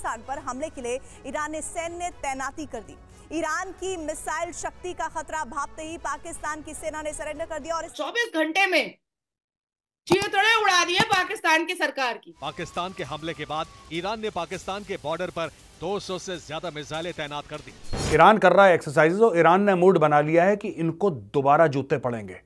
पाकिस्तान पर हमले के लिए ईरान ने सैन्य तैनाती कर दी। ईरान की मिसाइल शक्ति का खतरा भांपते ही पाकिस्तान की सेना ने सरेंडर कर दिया और 24 घंटे में चिड़िया उड़ा दिए पाकिस्तान की सरकार की। पाकिस्तान के हमले के बाद ईरान ने पाकिस्तान के बॉर्डर पर 200 से ज्यादा मिसाइलें तैनात कर दी। ईरान कर रहा है एक्सरसाइज और ईरान ने मूड बना लिया है कि इनको दोबारा जूते पड़ेंगे।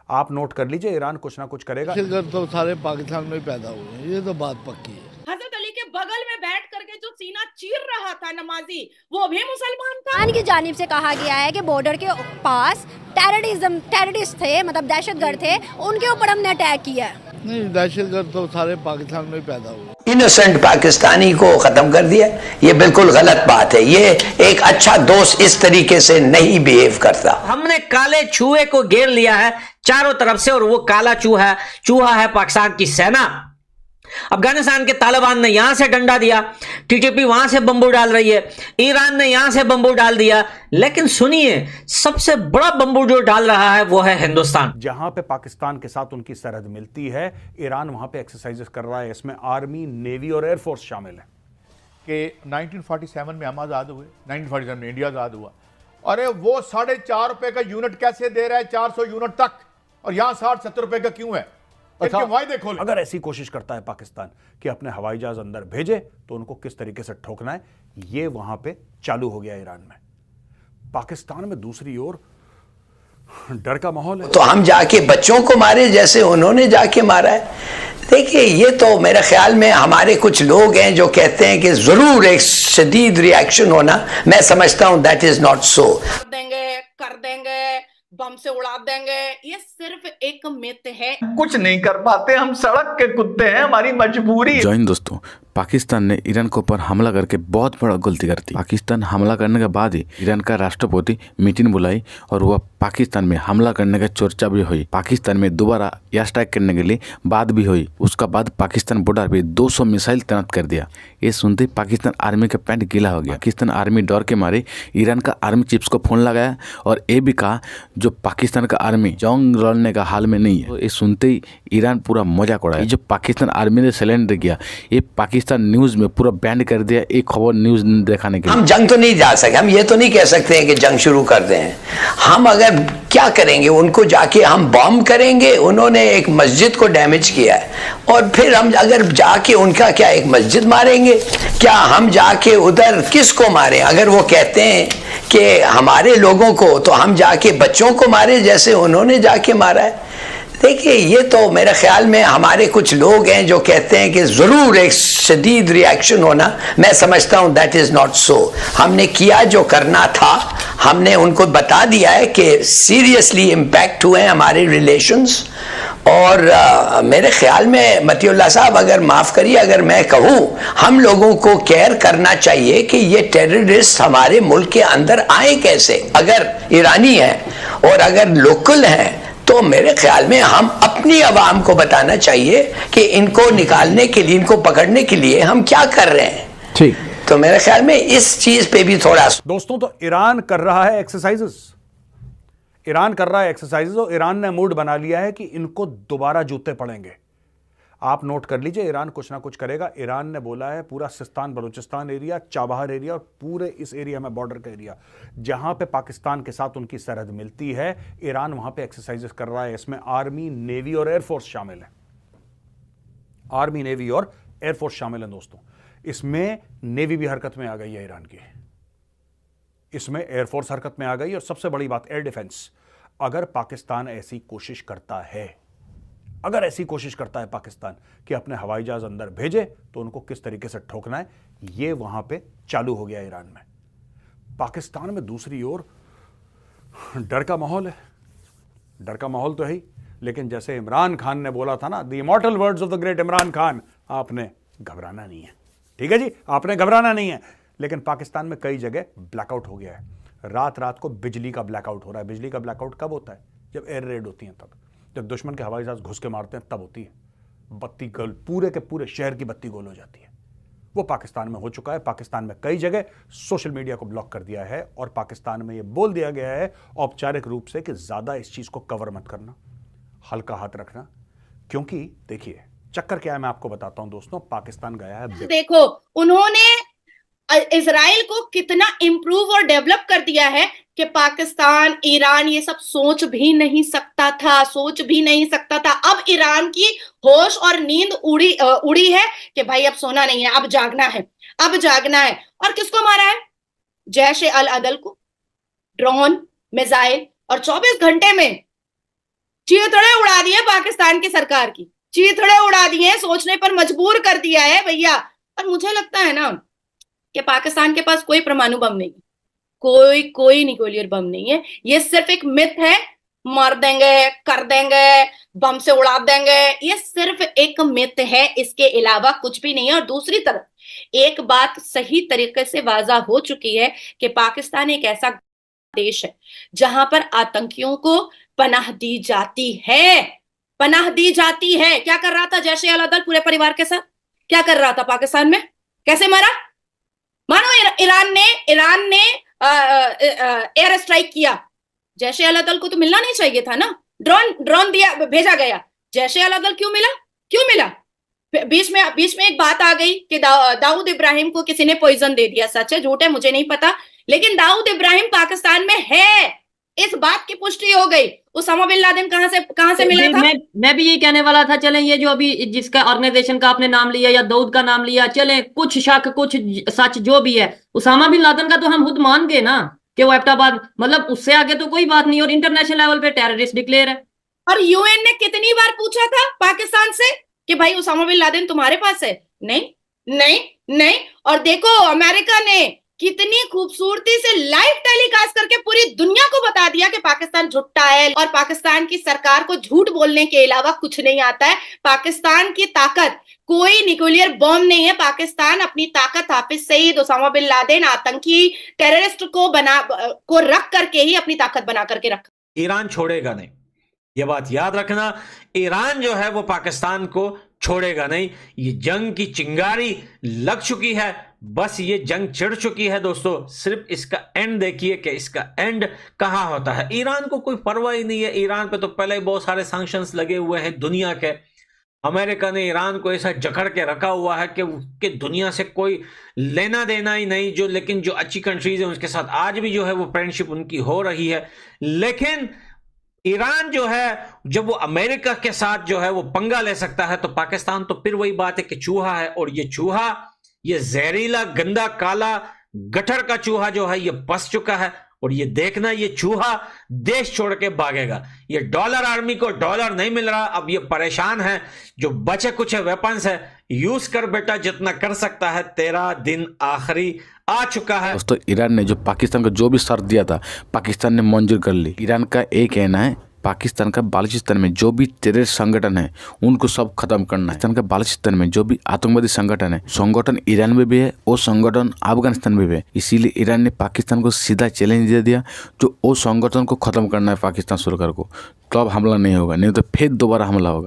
आप नोट कर लीजिए, ईरान कुछ ना कुछ करेगा। तो सारे पाकिस्तान में पैदा हुए हैं, ये तो बात पक्की है। हजरत अली के बगल में बैठ करके जो सीना चीर रहा था नमाजी, वो भी मुसलमान था। ईरान की जानिब से कहा गया है कि बॉर्डर के पास टेररिस्ट थे, मतलब दहशतगर्द थे, उनके ऊपर हमने अटैक किया। नहीं, दहशतगर्द तो सारे पाकिस्तान में पैदा हुए। इनोसेंट पाकिस्तानी को खत्म कर दिया, ये बिल्कुल गलत बात है। ये एक अच्छा दोस्त इस तरीके से नहीं बिहेव करता। हमने काले चूहे को घेर लिया है चारों तरफ से, और वो काला चूहा है पाकिस्तान की सेना। अफगानिस्तान के तालिबान ने यहां से डंडा दिया, टीटीपी वहां से बम्बू डाल रही है, ईरान ने यहां से बम्बू डाल दिया, लेकिन सुनिए सबसे बड़ा बम्बू जो डाल रहा है वो है हिंदुस्तान। जहां पे पाकिस्तान के साथ उनकी सरहद मिलती है, ईरान वहां पे एक्सरसाइजेस कर रहा है। इसमें आर्मी, नेवी और एयरफोर्स शामिल है। कि 1947 में हम आज़ाद हुए, 1947 में इंडिया आज़ाद हुआ। अरे वो 4.5 रुपए का यूनिट कैसे दे रहा है 400 यूनिट तक, और यहां 60-70 रुपए का क्यों है? अगर ऐसी कोशिश करता है पाकिस्तान कि अपने हवाई जहाज अंदर भेजे तो उनको किस तरीके से ठोकना है, ये वहां पे चालू हो गया ईरान में। पाकिस्तान में दूसरी ओर डर का माहौल है। तो हम जाके बच्चों को मारे जैसे उन्होंने जाके मारा है। देखिए, ये तो मेरे ख्याल में हमारे कुछ लोग हैं जो कहते हैं कि जरूर एक शदीद रिएक्शन होना। मैं समझता हूं दैट इज नॉट सो। कर देंगे, बम से उड़ा देंगे, ये सिर्फ एक मिथ है। कुछ नहीं कर पाते, हम सड़क के कुत्ते हैं, हमारी मजबूरी। जॉइन दोस्तों, पाकिस्तान ने ईरान के ऊपर हमला करके बहुत बड़ा गलती कर दी। पाकिस्तान हमला करने के बाद ही ईरान का राष्ट्रपति मीटिंग बुलाई और वह पाकिस्तान में हमला करने की चर्चा भी हुई। पाकिस्तान में दोबारा एयर स्ट्राइक करने के लिए बात भी हुई। उसका बाद पाकिस्तान बॉर्डर पे 200 मिसाइल तैनात कर दिया। ये सुनते ही पाकिस्तान आर्मी का पैंट गीला हो गया। पाकिस्तान आर्मी डर के मारे ईरान का आर्मी चीफ्स को फोन लगाया और ये भी कहा जो पाकिस्तान का आर्मी जंग लड़ने का हाल में नहीं है। तो ये सुनते ही ईरान पूरा मजाक उड़ाया। जो पाकिस्तान आर्मी ने सरेंडर किया, ये पाकिस्तान न्यूज में पूरा बैन कर दिया। एक खबर न्यूज दिखाने के लिए हम जंग तो नहीं जा सकते। हम ये तो नहीं कह सकते हैं कि जंग शुरू कर दें। हम अगर क्या करेंगे, उनको जाके हम बॉम्ब करेंगे। उन्होंने एक मस्जिद को डैमेज किया है और फिर हम अगर जाके उनका क्या एक मस्जिद मारेंगे? क्या हम जाके उधर किसको मारें? अगर वो कहते हैं कि हमारे लोगों को, तो हम जाके बच्चों को मारे जैसे उन्होंने जाके मारा है। देखिए, ये तो मेरे ख्याल में हमारे कुछ लोग हैं जो कहते हैं कि जरूर एक शदीद रिएक्शन होना। मैं समझता हूं दैट इज नॉट सो। हमने किया जो करना था, हमने उनको बता दिया है कि सीरियसली इम्पैक्ट हुए हैं हमारे रिलेशंस। और मेरे ख्याल में मतीउल्लाह साहब, अगर माफ करिए अगर मैं कहूं, हम लोगों को केयर करना चाहिए कि ये टेररिस्ट हमारे मुल्क के अंदर आए कैसे। अगर ईरानी हैं और अगर लोकल हैं तो मेरे ख्याल में हम अपनी आवाम को बताना चाहिए कि इनको निकालने के लिए, इनको पकड़ने के लिए हम क्या कर रहे हैं। ठीक, तो मेरे ख्याल में इस चीज पे भी थोड़ा दोस्तों, तो ईरान कर रहा है एक्सरसाइजेस। ईरान कर रहा है एक्सरसाइजेस और ईरान ने मूड बना लिया है कि इनको दोबारा जूते पड़ेंगे। आप नोट कर लीजिए, ईरान कुछ ना कुछ करेगा। ईरान ने बोला है पूरा Sistan Balochistan area, Chabahar area और पूरे इस एरिया में, बॉर्डर का एरिया जहां पे पाकिस्तान के साथ उनकी सरहद मिलती है, ईरान वहां पे एक्सरसाइजेस कर रहा है। इसमें आर्मी, नेवी और एयरफोर्स शामिल है। आर्मी, नेवी और एयरफोर्स शामिल है दोस्तों। इसमें नेवी भी हरकत में आ गई है ईरान की, इसमें एयरफोर्स हरकत में आ गई। और सबसे बड़ी बात, एयर डिफेंस। अगर पाकिस्तान ऐसी कोशिश करता है, अगर ऐसी कोशिश करता है पाकिस्तान कि अपने हवाई जहाज अंदर भेजे तो उनको किस तरीके से ठोकना है, ये वहां पे चालू हो गया ईरान में। पाकिस्तान में दूसरी ओर डर का माहौल है। डर का माहौल तो है ही, लेकिन जैसे इमरान खान ने बोला था ना, the immortal words of the great Imran Khan, आपने घबराना नहीं है। ठीक है जी, आपने घबराना नहीं है। लेकिन पाकिस्तान में कई जगह ब्लैकआउट हो गया है। रात रात को बिजली का ब्लैकआउट हो रहा है। बिजली का ब्लैकआउट कब होता है? जब एयर रेड होती है, तब। जब दुश्मन के हवाई जहाज घुस के मारते हैं तब होती है। बत्ती गोल, पूरे के पूरे शहर की बत्ती गोल हो जाती है। वो पाकिस्तान में हो चुका है। पाकिस्तान में कई जगह सोशल मीडिया को ब्लॉक कर दिया है और पाकिस्तान में ये बोल दिया गया है औपचारिक रूप से कि ज्यादा इस चीज को कवर मत करना, हल्का हाथ रखना। क्योंकि देखिए, चक्कर क्या है मैं आपको बताता हूं दोस्तों। पाकिस्तान गया है, देखो उन्होंने इजराइल को कितना इंप्रूव और डेवलप कर दिया है कि पाकिस्तान, ईरान ये सब सोच भी नहीं सकता था। अब ईरान की होश और नींद उड़ी है कि भाई अब सोना नहीं है, अब जागना है। और किसको मारा है? जैश अल अदल को, ड्रोन, मिसाइल, और 24 घंटे में चीथड़े उड़ा दिए पाकिस्तान की सरकार की, चीथड़े उड़ा दिए, सोचने पर मजबूर कर दिया है भैया। और मुझे लगता है ना कि पाकिस्तान के पास कोई परमाणु बम नहीं है, कोई न्यूक्लियर बम नहीं है। ये सिर्फ एक मिथ है, मार देंगे, कर देंगे, बम से उड़ा देंगे, ये सिर्फ एक मिथ है, इसके अलावा कुछ भी नहीं है। और दूसरी तरफ एक बात सही तरीके से वाज़ा हो चुकी है कि पाकिस्तान एक ऐसा देश है जहां पर आतंकियों को पनाह दी जाती है। क्या कर रहा था जैश अल अदल पूरे परिवार के साथ? क्या कर रहा था पाकिस्तान में? कैसे मारा? मानो ईरान ने एयर स्ट्राइक किया, जैश अल अदल को तो मिलना नहीं चाहिए था ना, ड्रोन भेजा गया, जैश अल अदल क्यों मिला? बीच में एक बात आ गई कि दाऊद इब्राहिम को किसी ने पॉइजन दे दिया। सच है झूठ है मुझे नहीं पता, लेकिन दाऊद इब्राहिम पाकिस्तान में है, इस बात की पुष्टि हो गई। उसामा बिन लादेन कहां से मिला था? मैं भी यही कहने वाला था। चलें, ये जो अभी जिसका ऑर्गेनाइजेशन का आपने नाम लिया या दाऊद का नाम लिया, चलें कुछ शक कुछ सच जो भी है, उसामा बिन लादेन का तो हम खुद मान गए ना कि वो एबटाबाद, मतलब उससे आगे तो कोई बात नहीं। और इंटरनेशनल लेवल पे टेररिस्ट डिक्लेयर है। और यूएन ने कितनी बार पूछा था पाकिस्तान से कि भाई उसामा बिन लादेन तुम्हारे पास है? नहीं। और देखो अमेरिका ने कितनी खूबसूरती से लाइव टेलीकास्ट करके पूरी दुनिया को बता दिया कि पाकिस्तान झूठा है और पाकिस्तान की सरकार को झूठ बोलने के अलावा कुछ नहीं आता है। पाकिस्तान की ताकत कोई न्यूक्लियर बॉम्ब नहीं है। पाकिस्तान अपनी ताकत हाफिज सईद, उसामा बिन लादेन, आतंकी टेररिस्ट को रख करके ही अपनी ताकत बना करके रखा। ईरान छोड़ेगा नहीं, ये बात याद रखना। ईरान जो है वो पाकिस्तान को छोड़ेगा नहीं। ये जंग की चिंगारी लग चुकी है, बस ये जंग चिढ़ चुकी है दोस्तों। सिर्फ इसका एंड देखिए कि इसका एंड कहां होता है। ईरान को कोई परवाह ही नहीं है। ईरान पे तो पहले ही बहुत सारे सैंक्शंस लगे हुए हैं दुनिया के। अमेरिका ने ईरान को ऐसा जकड़ के रखा हुआ है कि दुनिया से कोई लेना देना ही नहीं। लेकिन जो अच्छी कंट्रीज है उसके साथ आज भी जो है वो फ्रेंडशिप उनकी हो रही है। लेकिन ईरान जो है जब वो अमेरिका के साथ जो है वो पंगा ले सकता है तो पाकिस्तान तो फिर वही बात है कि चूहा है। और ये चूहा, ये जहरीला गंदा काला गटर का चूहा जो है ये बस चुका है। और ये देखना, ये चूहा देश छोड़ के भागेगा। ये डॉलर आर्मी को डॉलर नहीं मिल रहा, अब ये परेशान है। जो बचे कुछ वेपन्स है यूज कर बेटा, जितना कर सकता है, तेरा दिन आखिरी आ चुका है। दोस्तों ईरान ने जो पाकिस्तान को जो भी शर्त दिया था पाकिस्तान ने मंजूर कर ली। ईरान का एक कहना है पाकिस्तान का बालूचिस्तान में जो भी टेररिस्ट संगठन है उनको सब खत्म करना है। पाकिस्तान का बालूचिस्तान में जो भी आतंकवादी संगठन है, संगठन ईरान में भी है और संगठन अफगानिस्तान में भी है। इसीलिए ईरान ने पाकिस्तान को सीधा चैलेंज दे दिया जो वो संगठन को खत्म करना है पाकिस्तान सरकार को, तो अब हमला नहीं होगा, नहीं तो फिर दोबारा हमला होगा।